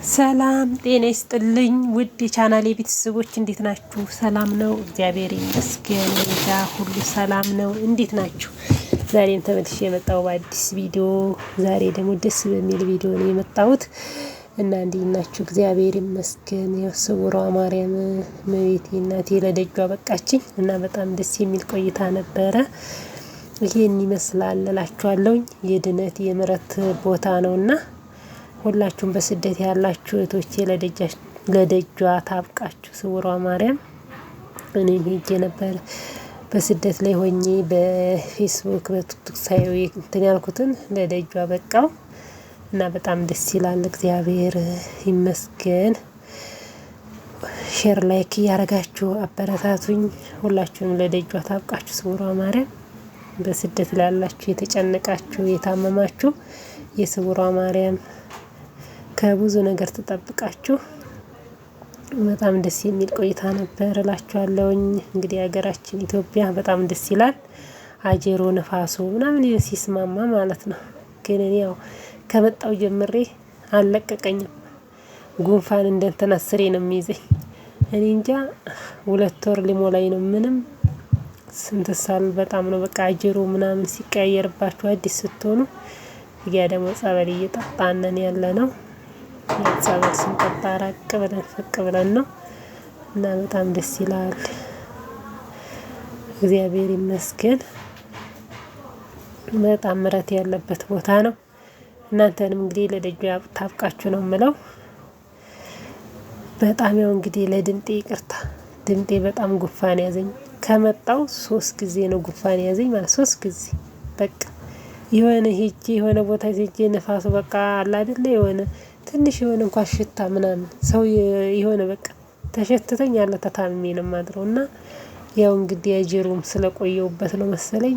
ሰላም ጤና ይስጥልኝ ውድ የቻናሌ ቤተሰቦች እንዴት ናችሁ? ሰላም ነው፣ እግዚአብሔር ይመስገን። እኔጋ ሁሉ ሰላም ነው። እንዴት ናችሁ? ዛሬም ተመልሼ የመጣው በአዲስ ቪዲዮ። ዛሬ ደግሞ ደስ በሚል ቪዲዮ ነው የመጣሁት እና እንዴት ናችሁ? እግዚአብሔር ይመስገን። የስውሯ ማርያም እመቤቴ እናቴ ለደጇ በቃችኝ እና በጣም ደስ የሚል ቆይታ ነበረ። ይሄን ይመስላል እላችኋለሁ። የድነት የምሕረት ቦታ ነውና ሁላችሁም በስደት ያላችሁ እህቶቼ ለደጇ ታብቃችሁ ስውሯ ማርያም። እኔም ሄጄ ነበር በስደት ላይ ሆኜ በፌስቡክ በቲክቶክ ሳየው እንትን ያልኩትን ለደጇ በቃው እና በጣም ደስ ይላል። እግዚአብሔር ይመስገን። ሼር ላይክ እያረጋችሁ አበረታቱኝ። ሁላችሁም ለደጇ ታብቃችሁ ስውሯ ማርያም። በስደት ላይ ያላችሁ የተጨነቃችሁ የታመማችሁ የስውሯ ማርያም ከብዙ ነገር ተጠብቃችሁ በጣም ደስ የሚል ቆይታ ነበር እላችኋለሁኝ። እንግዲህ ሀገራችን ኢትዮጵያ በጣም ደስ ይላል። አየሩ ነፋሱ ምናምን ሲስማማ ማለት ነው። ግን እኔ ያው ከመጣው ጀምሬ አልለቀቀኝም። ጉንፋን እንደንተና ስሬ ነው የሚይዘኝ። እኔ እንጃ 2 ወር ሊሞላኝ ነው። ምንም ስንት ሳል በጣም ነው በቃ አየሩ ምናምን ሲቀያየርባችሁ አዲስ ስትሆኑ ያ ደግሞ ጸበል እየጠጣነን ያለ ነው። ጸበል ስንጠጣ ራቅ ብለን ፈቅ ብለን ነው እና በጣም ደስ ይላል። እግዚአብሔር ይመስገን። በጣም ምሕረት ያለበት ቦታ ነው። እናንተንም እንግዲህ ለደጁ ታብቃችሁ ነው የምለው። በጣም ያው እንግዲህ ለድምጤ ይቅርታ፣ ድምጤ በጣም ጉንፋን ያዘኝ። ከመጣው 3 ጊዜ ነው ጉንፋን ያዘኝ ማለት 3 ጊዜ በቃ የሆነ ሄጄ የሆነ ቦታ ሄጄ ነፋሱ በቃ አለ አይደለ የሆነ ትንሽ የሆነ እንኳን ሽታ ምናምን ሰው የሆነ በቃ ተሸተተኝ ያለ ተታምሜ ነው የማድረው እና ያው እንግዲህ አጀሩም ስለቆየውበት ነው መሰለኝ።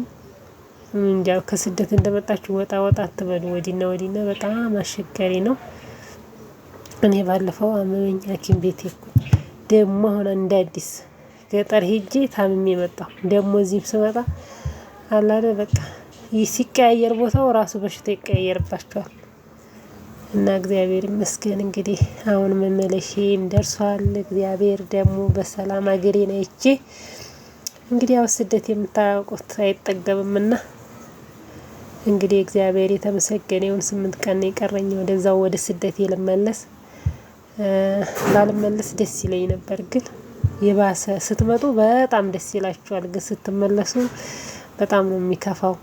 እንጃ ከስደት እንደመጣችሁ ወጣ አትበሉ። ወዲና በጣም አስቸጋሪ ነው። እኔ ባለፈው አመመኝ ሐኪም ቤት ሄድኩኝ። ደግሞ አሁን እንደ አዲስ ገጠር ሄጄ ታምሜ መጣሁ። ደግሞ እዚህም ስመጣ አለ አይደል በቃ ሲቀያየር ቦታው ራሱ በሽታ ይቀያየርባቸዋል። እና እግዚአብሔር ይመስገን እንግዲህ አሁን መመለሼም ደርሷል። እግዚአብሔር ደግሞ በሰላም አገሬን አይቼ እንግዲህ ያው ስደት የምታውቁት አይጠገብምና እንግዲህ እግዚአብሔር የተመሰገነ ይሁን። 8 ቀን የቀረኝ ወደዛው ወደ ስደት ልመለስ። ባልመለስ ደስ ይለኝ ነበር፣ ግን የባሰ ስትመጡ በጣም ደስ ይላችኋል፣ ግን ስትመለሱ በጣም ነው የሚከፋው።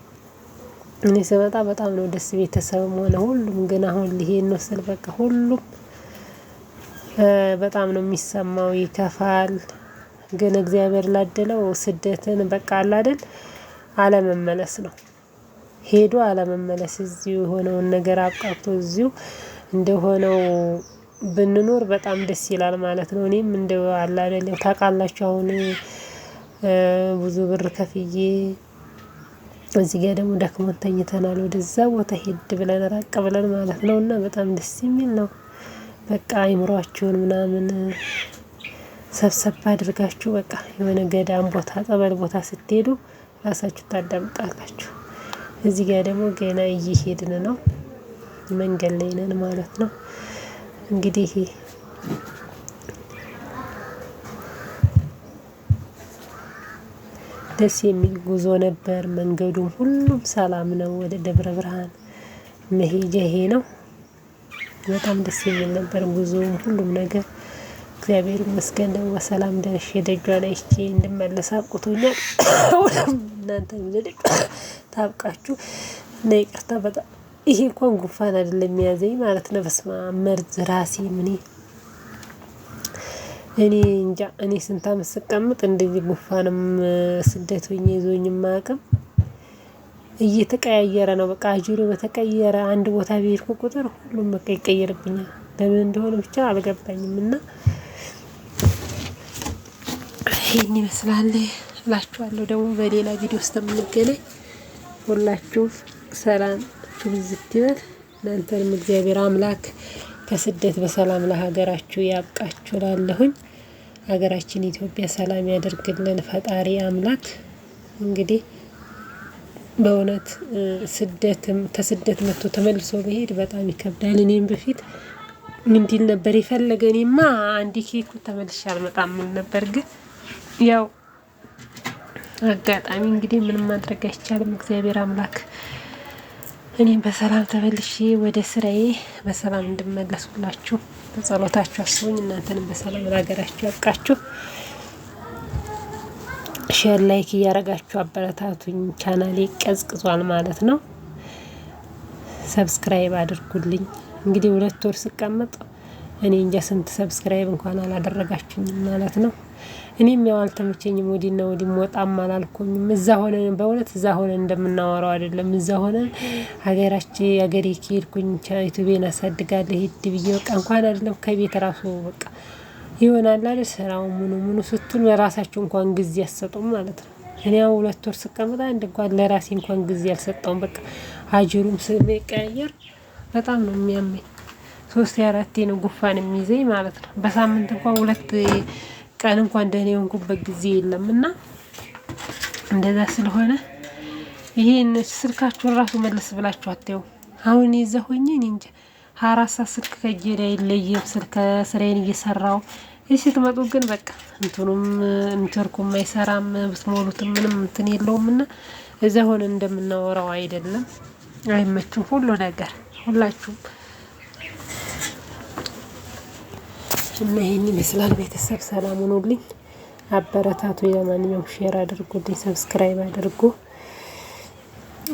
እኔ ስመጣ በጣም ነው ደስ ቤተሰብም ሆነ ሁሉም፣ ግን አሁን ሊሄድ ነው ስል በቃ ሁሉም በጣም ነው የሚሰማው፣ ይከፋል። ግን እግዚአብሔር ላደለው ስደትን በቃ አለ አይደል አለመመለስ ነው። ሄዶ አለመመለስ፣ እዚሁ የሆነውን ነገር አብቃቅቶ እዚሁ እንደሆነው ብንኖር በጣም ደስ ይላል ማለት ነው። እኔም እንደው አለ አይደል ታውቃላችሁ አሁን ብዙ ብር ከፍዬ እዚህ ጋር ደግሞ ደክሞን ተኝተናል። ወደዛ ቦታ ሄድ ብለን ራቅ ብለን ማለት ነው እና በጣም ደስ የሚል ነው። በቃ አይምሯችሁን ምናምን ሰብሰብ አድርጋችሁ በቃ የሆነ ገዳም ቦታ ጸበል ቦታ ስትሄዱ ራሳችሁ ታዳምጣላችሁ። እዚህ ጋር ደግሞ ገና እየሄድን ነው፣ መንገድ ላይ ነን ማለት ነው። እንግዲህ ደስ የሚል ጉዞ ነበር። መንገዱም ሁሉም ሰላም ነው። ወደ ደብረ ብርሃን መሄጃ ይሄ ነው። በጣም ደስ የሚል ነበር ጉዞም ሁሉም ነገር። እግዚአብሔር ይመስገን ደግሞ በሰላም ደርሼ ደጇን አይቼ እንድመለስ አብቅቶኛል። እናንተም ለደጇ ታብቃችሁ እና ይቅርታ በጣም ይሄ እንኳን ጉንፋን አይደለም የሚያዘኝ ማለት ነው። በስመ አብ መርዝ ራሴ እኔ እንጃ። እኔ ስንት ዓመት ስቀምጥ እንደዚህ ጉንፋንም ስደት ሆኜ ይዞኝ ማቅም እየተቀያየረ ነው። በቃ አጅሩ በተቀየረ አንድ ቦታ በሄድኩ ቁጥር ሁሉም በቃ ይቀየርብኛል። ለምን እንደሆነ ብቻ አልገባኝም። እና ይሄን ይመስላል እላችኋለሁ። ደግሞ በሌላ ቪዲዮ ውስጥ የምንገናኝ። ሁላችሁም ሰላም ብዝት ይበል። እናንተንም እግዚአብሔር አምላክ ከስደት በሰላም ለሀገራችሁ ያብቃችሁ እላለሁኝ። ሀገራችን ኢትዮጵያ ሰላም ያደርግልን ፈጣሪ አምላክ። እንግዲህ በእውነት ስደትም ከስደት መጥቶ ተመልሶ መሄድ በጣም ይከብዳል። እኔም በፊት እንዲል ነበር የፈለገ። እኔማ አንድ ኬኩ ተመልሼ አልመጣም ምን ነበር፣ ግን ያው አጋጣሚ እንግዲህ ምንም ማድረግ አይቻልም። እግዚአብሔር አምላክ እኔም በሰላም ተመልሼ ወደ ስራዬ በሰላም እንድመለሱላችሁ በጸሎታችሁ አስቡኝ። እናንተንም በሰላም ለሀገራችሁ ያብቃችሁ። ሼር ላይክ እያረጋችሁ አበረታቱኝ። ቻናሌ ቀዝቅዟል ማለት ነው። ሰብስክራይብ አድርጉልኝ። እንግዲህ 2 ወር ስቀመጥ እኔ እንጃ ስንት ሰብስክራይብ እንኳን አላደረጋችሁኝም ማለት ነው። እኔም ያው አልተመቸኝም፣ ወዲና ወዲህ ወጣም አላልኩኝም። እዛ ሆነን በእውነት እዛ ሆነን እንደምናወራው አይደለም። እዛ ሆነን ሀገሬ ከሄድኩኝ ዩቲዩቤን አሳድጋለሁ ሂድ ብዬ በቃ እንኳን አይደለም ከቤት ራሱ በቃ ይሆናል አይደል ስራው ምኑ ስትሉ ለራሳችሁ እንኳን ጊዜ አትሰጡም ማለት ነው። እኔ ያው 2 ወር ስቀመጥ አንድ እንኳን ለራሴ እንኳን ጊዜ አልሰጠውም። በቃ አጅሩም ስለሚቀያየር በጣም ነው የሚያመኝ። 3-4 ነው ጉፋን የሚይዘኝ ማለት ነው። በሳምንት እንኳን 2 ቀን እንኳን ደህና የሆንኩበት ጊዜ የለም። እና እንደዛ ስለሆነ ይሄን ስልካችሁን ራሱ መለስ ብላችሁ አትየው። አሁን ይዘ ሆኜ እኔ እንጃ 24 ሰዓት ስልክ ከእጄ ላይ አይለይም። ስልክ ስራዬን እየሰራው እሺ ስትመጡ ግን በቃ እንትኑም ኢንተርኩም አይሰራም፣ ብትሞሉትም ምንም እንትን የለውም። እና እዛ ሆነን እንደምናወራው አይደለም። አይመችም ሁሉ ነገር ሁላችሁም። እና ይሄን ይመስላል ቤተሰብ። ሰላም ሁኑልኝ፣ አበረታቱ። ለማንኛውም ሼር አድርጉልኝ፣ ሰብስክራይብ አድርጉ።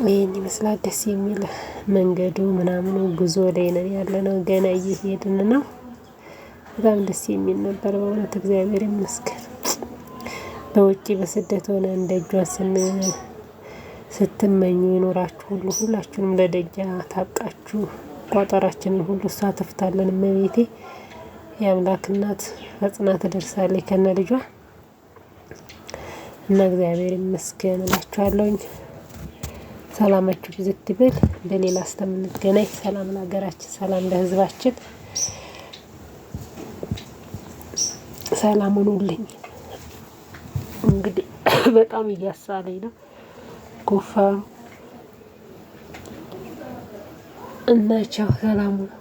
ይሄን ይመስላል ደስ የሚል መንገዱ ምናምኑ ጉዞ ላይ ነን ያለነው፣ ገና እየሄድን ነው። በጣም ደስ የሚል ነበር በእውነት እግዚአብሔር ይመስገን። በውጪ በስደት ሆነ እንደ እጇን ስትመኙ ይኖራችሁ ሁሉ ሁላችሁንም ለደጃ ታብቃችሁ። ቋጠራችንን ሁሉ እሷ ትፍታለን። እመቤቴ የአምላክ እናት ፈጽና ትደርሳለች ከነ ልጇ እና እግዚአብሔር ይመስገን እላችኋለሁኝ። ሰላማችሁ ብዝት ይበል። በሌላ እስከምንገናኝ ሰላም ለሀገራችን፣ ሰላም ለሕዝባችን፣ ሰላም ሁኑልኝ። እንግዲህ በጣም እያሳለኝ ነው ጉፋኑ እና ቻው፣ ሰላም ሁኑ።